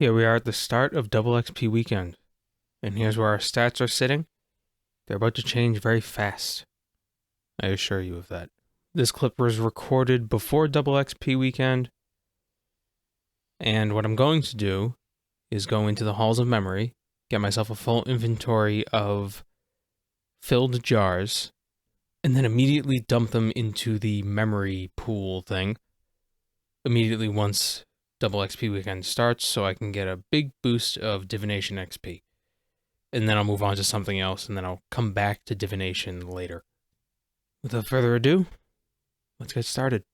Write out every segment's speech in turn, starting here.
Here we are at the start of double XP weekend, and here's where our stats are sitting. They're about to change very fast. I assure you of that. This clip was recorded before double XP weekend, and what I'm going to do is go into the halls of memory, get myself a full inventory of filled jars, and then immediately dump them into the memory pool thing immediately once double XP weekend starts, so I can get a big boost of divination XP. And then I'll move on to something else, and then I'll come back to divination later. Without further ado, let's get started.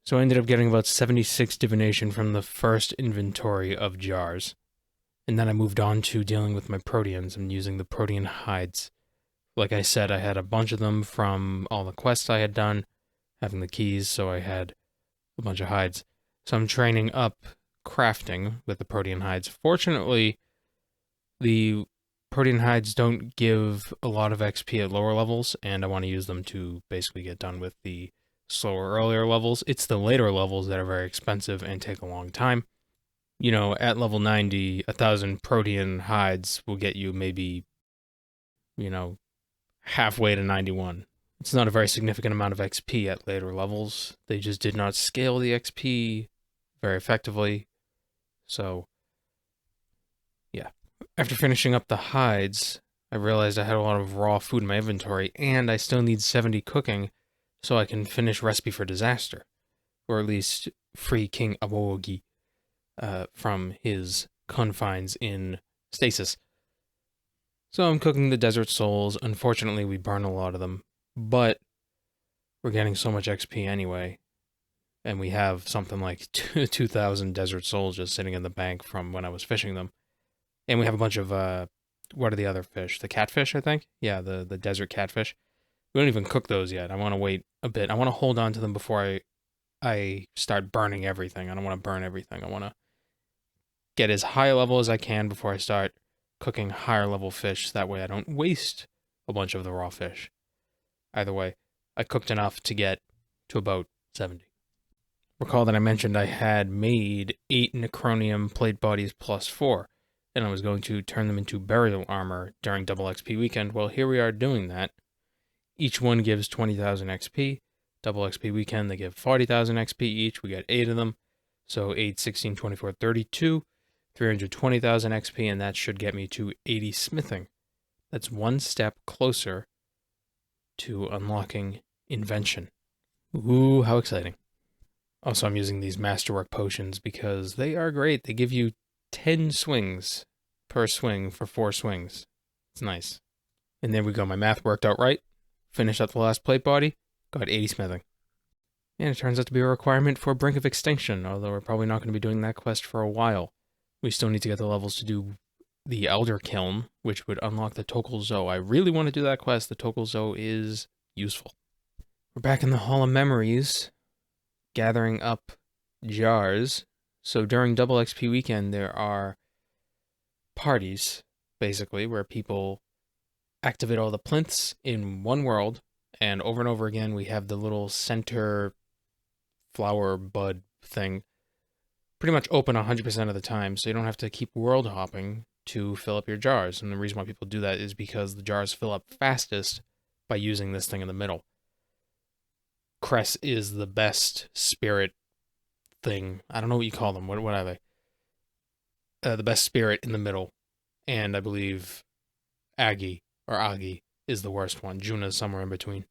So I ended up getting about 76 divination from the first inventory of jars. And then I moved on to dealing with my proteans and using the protean hides. Like I said, I had a bunch of them from all the quests I had done, having the keys, so I had a bunch of hides. So I'm training up crafting with the protean hides. Fortunately, the protean hides don't give a lot of XP at lower levels, and I want to use them to basically get done with the slower earlier levels. It's the later levels that are very expensive and take a long time. You know, at level 90, 1,000 protean hides will get you maybe, halfway to 91. It's not a very significant amount of XP at later levels. They just did not scale the XP very effectively. So, yeah. After finishing up the hides, I realized I had a lot of raw food in my inventory, and I still need 70 cooking so I can finish Recipe for Disaster. Or at least free King Awogi from his confines in stasis. So I'm cooking the Desert Souls. Unfortunately, we burn a lot of them, but we're getting so much XP anyway. And we have something like 2,000 Desert Souls just sitting in the bank from when I was fishing them. And we have a bunch of, what are the other fish? The catfish, I think? Yeah, the desert catfish. We don't even cook those yet. I want to wait a bit. I want to hold on to them before I start burning everything. I don't want to burn everything. I want to get as high a level as I can before I start cooking higher level fish. That way I don't waste a bunch of the raw fish. Either way, I cooked enough to get to about 70. Recall that I mentioned I had made 8 Necronium plate bodies plus 4, and I was going to turn them into burial armor during double XP weekend. Well, here we are doing that. Each one gives 20,000 XP. Double XP weekend, they give 40,000 XP each. We got 8 of them. So 8, 16, 24, 32, 320,000 XP, and that should get me to 80 smithing. That's one step closer to unlocking Invention. Ooh, how exciting. Also, I'm using these Masterwork potions because they are great. They give you 10 swings per swing for 4 swings. It's nice. And there we go. My math worked out right. Finished up the last plate body. Got 80 smithing. And it turns out to be a requirement for Brink of Extinction, although we're probably not going to be doing that quest for a while. We still need to get the levels to do the Elder Kiln, which would unlock the Tokal Zo. I really want to do that quest. The Tokal Zo is useful. We're back in the Hall of Memories, gathering up jars. So during double XP weekend, there are parties, basically, where people activate all the plinths in one world, and over again, we have the little center flower bud thing pretty much open 100% of the time, so you don't have to keep world hopping to fill up your jars. And the reason why people do that is because the jars fill up fastest by using this thing in the middle. Cress is the best spirit thing. I don't know what you call them. What are they? The best spirit in the middle. And I believe Agi is the worst one. Juna's somewhere in between.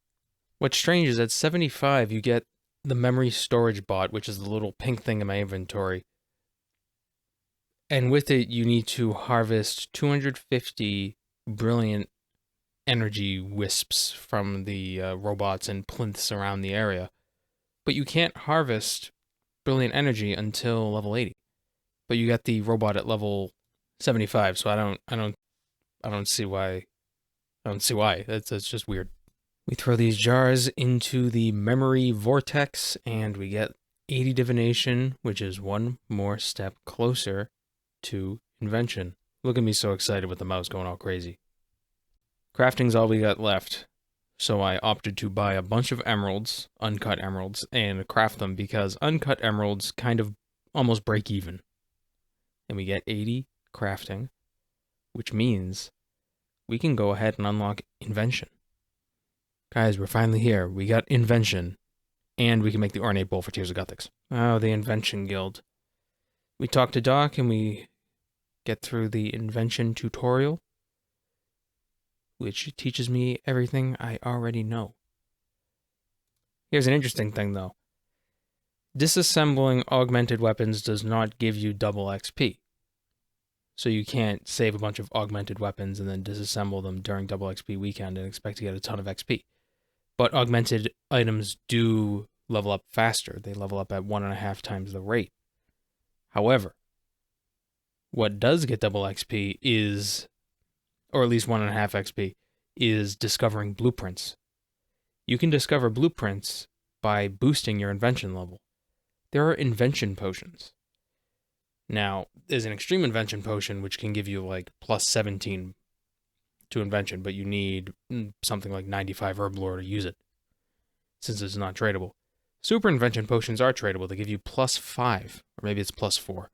What's strange is at 75, you get the memory storage bot, which is the little pink thing in my inventory. And with it, you need to harvest 250 brilliant energy wisps from the robots and plinths around the area. But you can't harvest brilliant energy until level 80. But you got the robot at level 75, so I don't see why. That's just weird. We throw these jars into the memory vortex, and we get 80 divination, which is one more step closer to Invention. Look at me so excited with the mouse going all crazy. Crafting's all we got left, so I opted to buy a bunch of emeralds, uncut emeralds, and craft them because uncut emeralds kind of almost break even. and we get 80 crafting, which means we can go ahead and unlock Invention. Guys, we're finally here. We got Invention, and we can make the Ornate Bowl for Tears of Guthix. Oh, the Invention Guild. We talk to Doc, and we get through the Invention tutorial, which teaches me everything I already know. Here's an interesting thing, though. Disassembling augmented weapons does not give you double XP. So you can't save a bunch of augmented weapons and then disassemble them during double XP weekend and expect to get a ton of XP. But augmented items do level up faster. They level up at 1.5 times the rate. However, what does get double XP is, or at least 1.5 XP, is discovering blueprints. You can discover blueprints by boosting your invention level. There are invention potions. Now, there's an extreme invention potion which can give you like plus 17 to invention, but you need something like 95 herb lore to use it, since it's not tradable. Super invention potions are tradable. They give you plus 5, or maybe it's plus 4.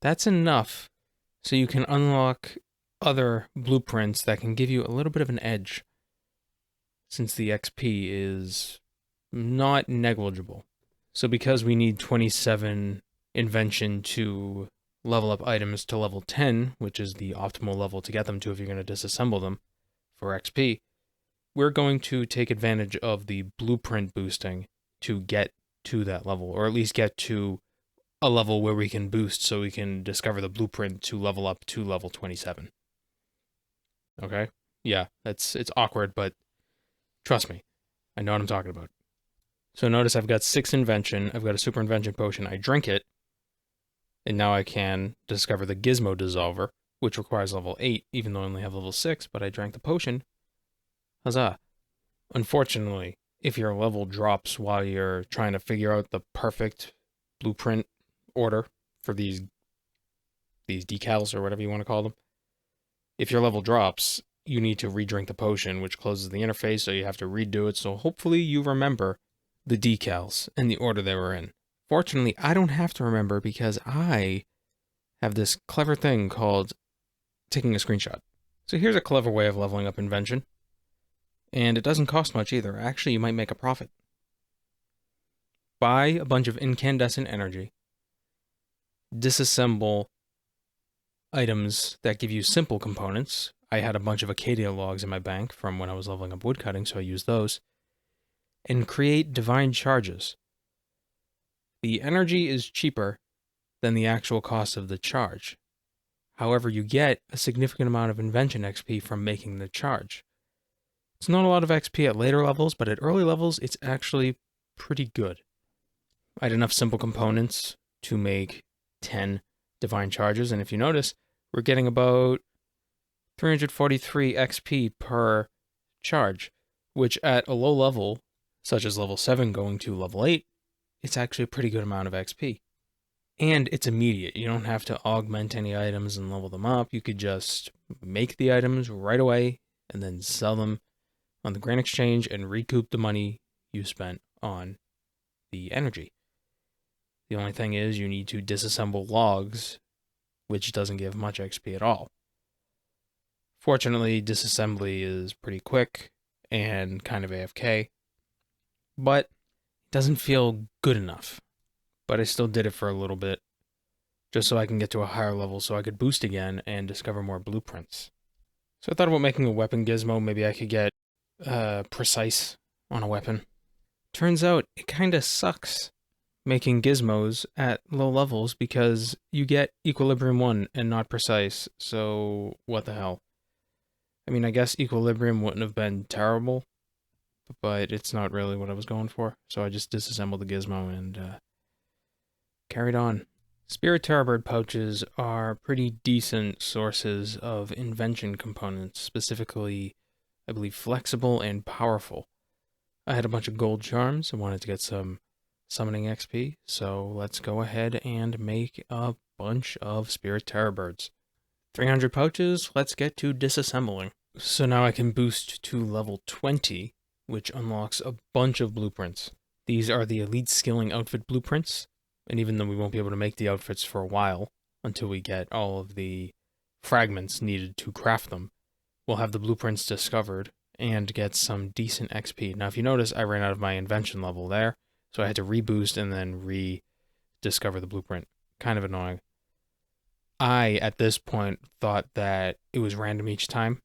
That's enough so you can unlock other blueprints that can give you a little bit of an edge, since the XP is not negligible. So because we need 27 invention to level up items to level 10, which is the optimal level to get them to if you're going to disassemble them for XP, we're going to take advantage of the blueprint boosting to get to that level, or at least get to a level where we can boost so we can discover the blueprint to level up to level 27. Okay? Yeah, it's awkward, but trust me, I know what I'm talking about. So notice I've got 6 invention, I've got a super invention potion, I drink it, and now I can discover the gizmo dissolver, which requires level 8, even though I only have level 6, but I drank the potion. Huzzah. Unfortunately, if your level drops while you're trying to figure out the perfect blueprint order for these decals, or whatever you want to call them, if your level drops, you need to re-drink the potion, which closes the interface, so you have to redo it, so hopefully you remember the decals and the order they were in. Fortunately, I don't have to remember because I have this clever thing called taking a screenshot. So here's a clever way of leveling up Invention. And it doesn't cost much either. Actually, you might make a profit. Buy a bunch of incandescent energy. Disassemble items that give you simple components. I had a bunch of Acadia logs in my bank from when I was leveling up woodcutting, so I used those. And create divine charges. The energy is cheaper than the actual cost of the charge. However, you get a significant amount of invention XP from making the charge. It's not a lot of XP at later levels, but at early levels, it's actually pretty good. I had enough simple components to make 10 divine charges, and if you notice, we're getting about 343 XP per charge, which at a low level, such as level 7 going to level 8, it's actually a pretty good amount of XP. And it's immediate. You don't have to augment any items and level them up. You could just make the items right away and then sell them on the Grain Exchange and recoup the money you spent on the energy. The only thing is you need to disassemble logs, which doesn't give much XP at all. Fortunately, disassembly is pretty quick and kind of AFK, but it doesn't feel good enough. But I still did it for a little bit, just so I can get to a higher level so I could boost again and discover more blueprints. So I thought about making a weapon gizmo. Maybe I could get precise on a weapon. Turns out it kind of sucks making gizmos at low levels because you get Equilibrium 1 and not precise, so what the hell. I mean, I guess Equilibrium wouldn't have been terrible, but it's not really what I was going for, so I just disassembled the gizmo and carried on. Spirit Terrorbird pouches are pretty decent sources of invention components, specifically, I believe, flexible and powerful. I had a bunch of gold charms. I wanted to get some summoning XP, so let's go ahead and make a bunch of Spirit Terrorbirds. 300 pouches, let's get to disassembling. So now I can boost to level 20, which unlocks a bunch of blueprints. These are the Elite Skilling Outfit blueprints, and even though we won't be able to make the outfits for a while, until we get all of the fragments needed to craft them. We'll have the blueprints discovered and get some decent XP. Now, if you notice, I ran out of my invention level there, so I had to reboost and then rediscover the blueprint. Kind of annoying. I, at this point, thought that it was random each time.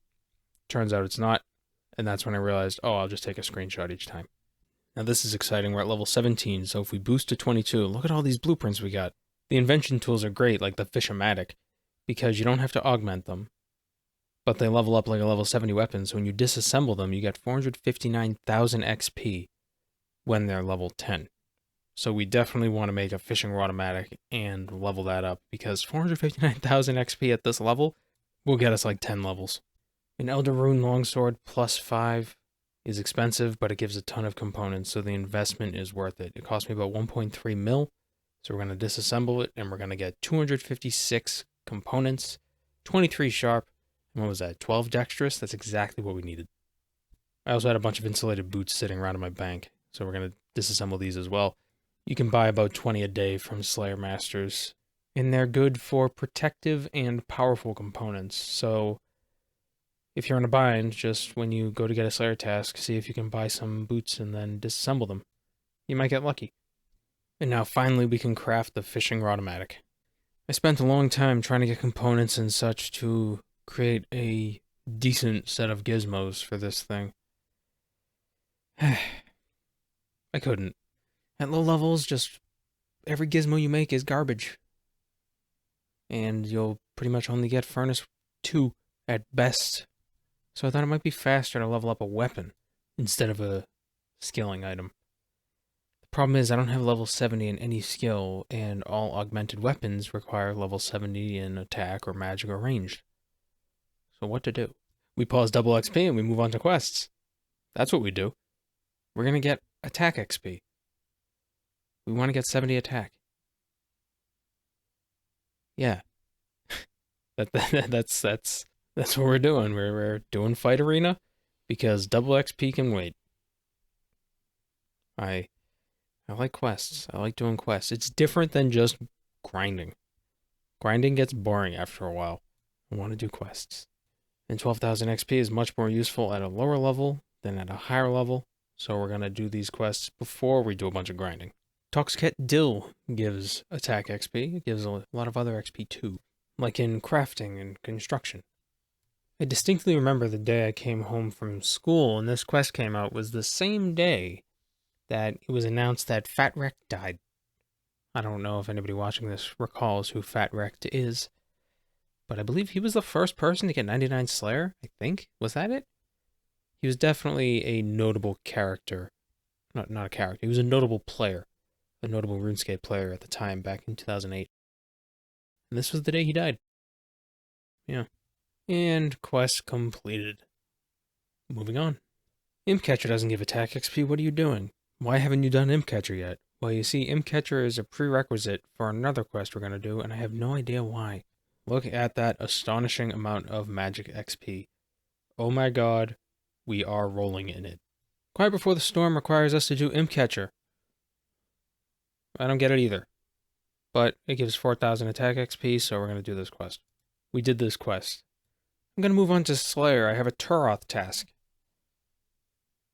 Turns out it's not, and that's when I realized, oh, I'll just take a screenshot each time. Now this is exciting, we're at level 17, so if we boost to 22, look at all these blueprints we got. The invention tools are great, like the Fish-O-Matic, because you don't have to augment them, but they level up like a level 70 weapon, so when you disassemble them, you get 459,000 XP when they're level 10. So we definitely want to make a fishing rod-o-matic and level that up, because 459,000 XP at this level will get us like 10 levels. An Elder Rune Longsword plus 5 is expensive, but it gives a ton of components, so the investment is worth it. It cost me about 1.3 mil, so we're going to disassemble it, and we're going to get 256 components, 23 sharp, and what was that, 12 dexterous? That's exactly what we needed. I also had a bunch of insulated boots sitting around in my bank, so we're going to disassemble these as well. You can buy about 20 a day from Slayer Masters, and they're good for protective and powerful components, so if you're in a bind, just when you go to get a Slayer task, see if you can buy some boots and then disassemble them. You might get lucky. And now finally we can craft the fishing rod-o-matic. I spent a long time trying to get components and such to create a decent set of gizmos for this thing. I couldn't. At low levels, just every gizmo you make is garbage. And you'll pretty much only get Furnace 2 at best. So I thought it might be faster to level up a weapon instead of a skilling item. The problem is I don't have level 70 in any skill, and all augmented weapons require level 70 in attack or magic or ranged. So what to do? We pause double XP and we move on to quests. That's what we do. We're going to get attack XP. We want to get 70 attack. Yeah. That's what we're doing. We're doing Fight Arena because double XP can wait. I like quests. I like doing quests. It's different than just grinding. Grinding gets boring after a while. I want to do quests. And 12,000 XP is much more useful at a lower level than at a higher level, so we're going to do these quests before we do a bunch of grinding. Toxket Dill gives attack XP. It gives a lot of other XP too, like in crafting and construction. I distinctly remember the day I came home from school and this quest came out was the same day that it was announced that Fat Wreck died. I don't know if anybody watching this recalls who Fat Wrecked is, but I believe he was the first person to get 99 Slayer, I think. Was that it? He was definitely a notable character. Not a character. He was a notable player. A notable RuneScape player at the time, back in 2008. And this was the day he died. Yeah. And quest completed. Moving on. Imcatcher doesn't give attack XP. What are you doing? Why haven't you done Imcatcher yet? Well, you see, Imcatcher is a prerequisite for another quest we're going to do, and I have no idea why. Look at that astonishing amount of magic XP. Oh my god, we are rolling in it. Quiet Before the Storm requires us to do Imcatcher. I don't get it either. But it gives 4,000 attack XP, so we're going to do this quest. We did this quest. I'm going to move on to Slayer. I have a Turoth task.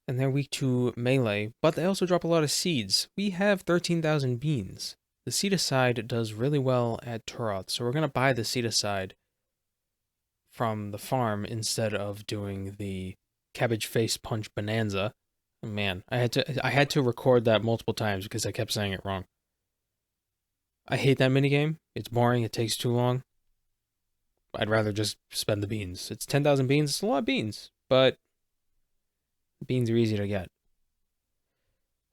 And they're weak to melee, but they also drop a lot of seeds. We have 13,000 beans. The Seedicide does really well at Turoth, so we're going to buy the Seedicide from the farm instead of doing the Cabbage Face Punch Bonanza. Oh, man, I had to record that multiple times because I kept saying it wrong. I hate that minigame. It's boring. It takes too long. I'd rather just spend the beans. It's 10,000 beans. It's a lot of beans, but beans are easy to get.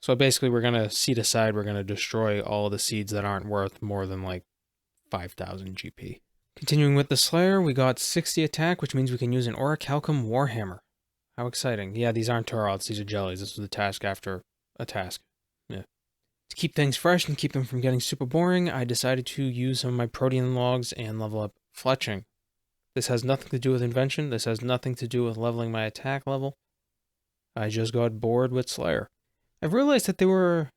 So basically, we're going to seed aside. We're going to destroy all the seeds that aren't worth more than like 5,000 GP. Continuing with the Slayer, we got 60 attack, which means we can use an Orichalcum Warhammer. How exciting. Yeah, these aren't Turoths, these are jellies. This was the task after a task. Yeah. To keep things fresh and keep them from getting super boring, I decided to use some of my protein logs and level up fletching. This has nothing to do with invention. This has nothing to do with leveling my attack level. I just got bored with Slayer. I've realized that there were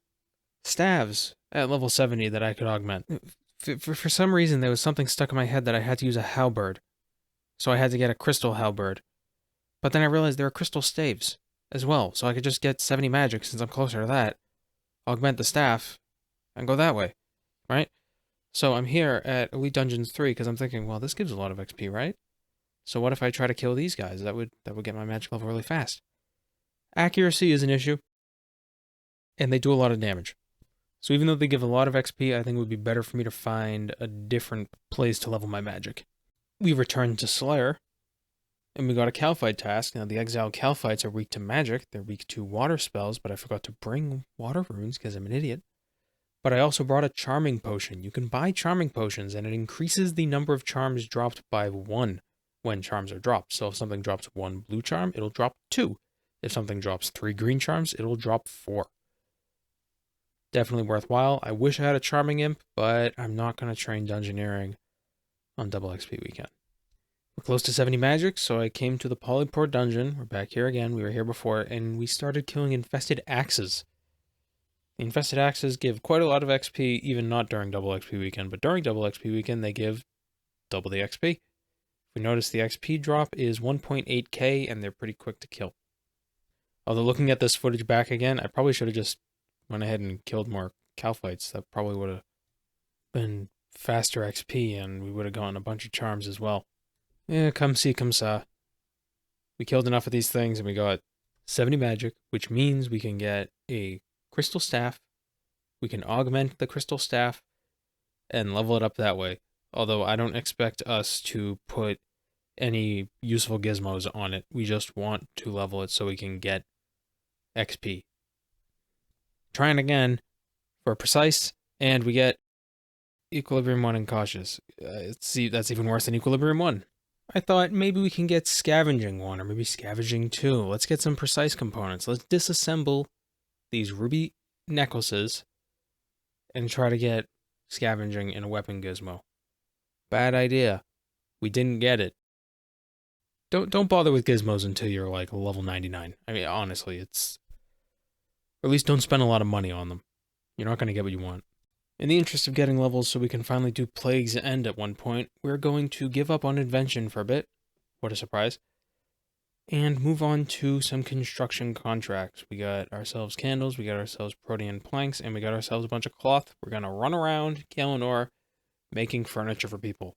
staves at level 70 that I could augment. For some reason, there was something stuck in my head that I had to use a halberd. So I had to get a crystal halberd. But then I realized there are crystal staves as well, so I could just get 70 magic since I'm closer to that, augment the staff, and go that way, right? So I'm here at Elite Dungeons 3 because I'm thinking, well, this gives a lot of XP, right? So what if I try to kill these guys? That would get my magic level really fast. Accuracy is an issue, and they do a lot of damage. So even though they give a lot of XP, I think it would be better for me to find a different place to level my magic. We returned to Slayer, and we got a Calphite task. Now, the exiled Calphites are weak to magic. They're weak to water spells, but I forgot to bring water runes because I'm an idiot. But I also brought a charming potion. You can buy charming potions, and it increases the number of charms dropped by 1 when charms are dropped. So if something drops 1 blue charm, it'll drop 2. If something drops 3 green charms, it'll drop 4. Definitely worthwhile. I wish I had a charming imp, but I'm not going to train dungeoneering on double XP weekend. We're close to 70 magic, so I came to the Polypore Dungeon. We're back here again. We were here before, and we started killing infested axes. The infested axes give quite a lot of XP, even not during double XP weekend, but during double XP weekend, they give double the XP. If we notice, the XP drop is 1.8k, and they're pretty quick to kill. Although looking at this footage back again, I probably should have just went ahead and killed more Calphites. That probably would have been faster XP, and we would have gotten a bunch of charms as well. Yeah, come see, come saw. We killed enough of these things, and we got 70 magic, which means we can get a crystal staff. We can augment the crystal staff and level it up that way. Although I don't expect us to put any useful gizmos on it. We just want to level it so we can get XP. Trying again for precise, and we get Equilibrium 1 and Cautious. See, that's even worse than Equilibrium 1. I thought maybe we can get Scavenging 1, or maybe Scavenging 2. Let's get some precise components. Let's disassemble these ruby necklaces and try to get Scavenging in a weapon gizmo. Bad idea. We didn't get it. Don't bother with gizmos until you're like level 99. I mean, honestly, it's... Or at least don't spend a lot of money on them. You're not going to get what you want. In the interest of getting levels so we can finally do Plague's End at one point, we're going to give up on Invention for a bit. What a surprise. And move on to some construction contracts. We got ourselves candles, we got ourselves protean planks, and we got ourselves a bunch of cloth. We're going to run around Galenor making furniture for people.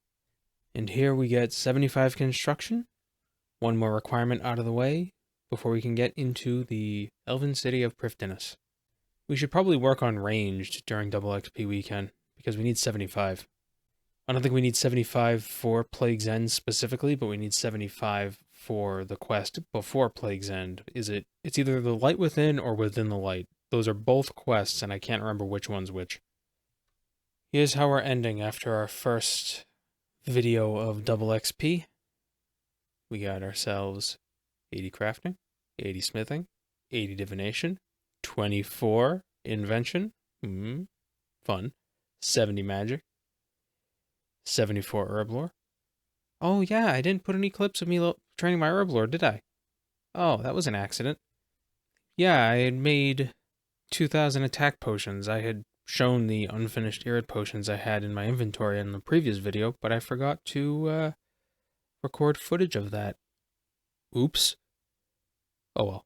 And here we get 75 construction. One more requirement out of the way before we can get into the Elven City of Prifddinas. We should probably work on ranged during double XP weekend, because we need 75. I don't think we need 75 for Plague's End specifically, but we need 75 for the quest before Plague's End. It's either the Light Within or Within the Light. Those are both quests, and I can't remember which one's which. Here's how we're ending after our first video of double XP. We got ourselves 80 crafting, 80 smithing, 80 divination, 24 invention, fun, 70 magic, 74 herb lore. Oh yeah, I didn't put any clips of me training my herb lore, did I? Oh, that was an accident. Yeah, I had made 2,000 attack potions. I had shown the unfinished irid potions I had in my inventory in the previous video, but I forgot to record footage of that. Oops. Oh well.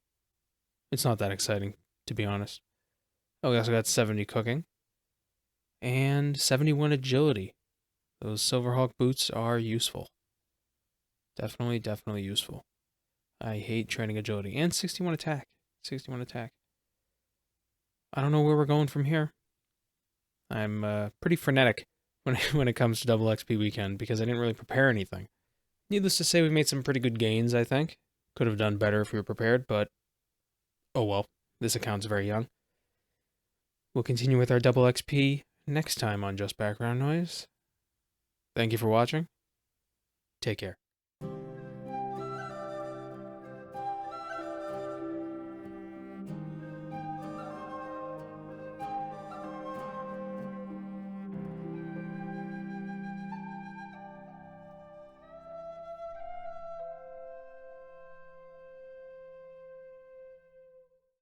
It's not that exciting, to be honest. Oh, we also got 70 cooking. And 71 agility. Those Silverhawk boots are useful. Definitely useful. I hate training agility. And 61 attack. 61 attack. I don't know where we're going from here. I'm pretty frenetic when it comes to double XP weekend because I didn't really prepare anything. Needless to say, we made some pretty good gains, I think. Could have done better if we were prepared, but oh well. This account's very young. We'll continue with our double XP next time on Just Background Noise. Thank you for watching. Take care.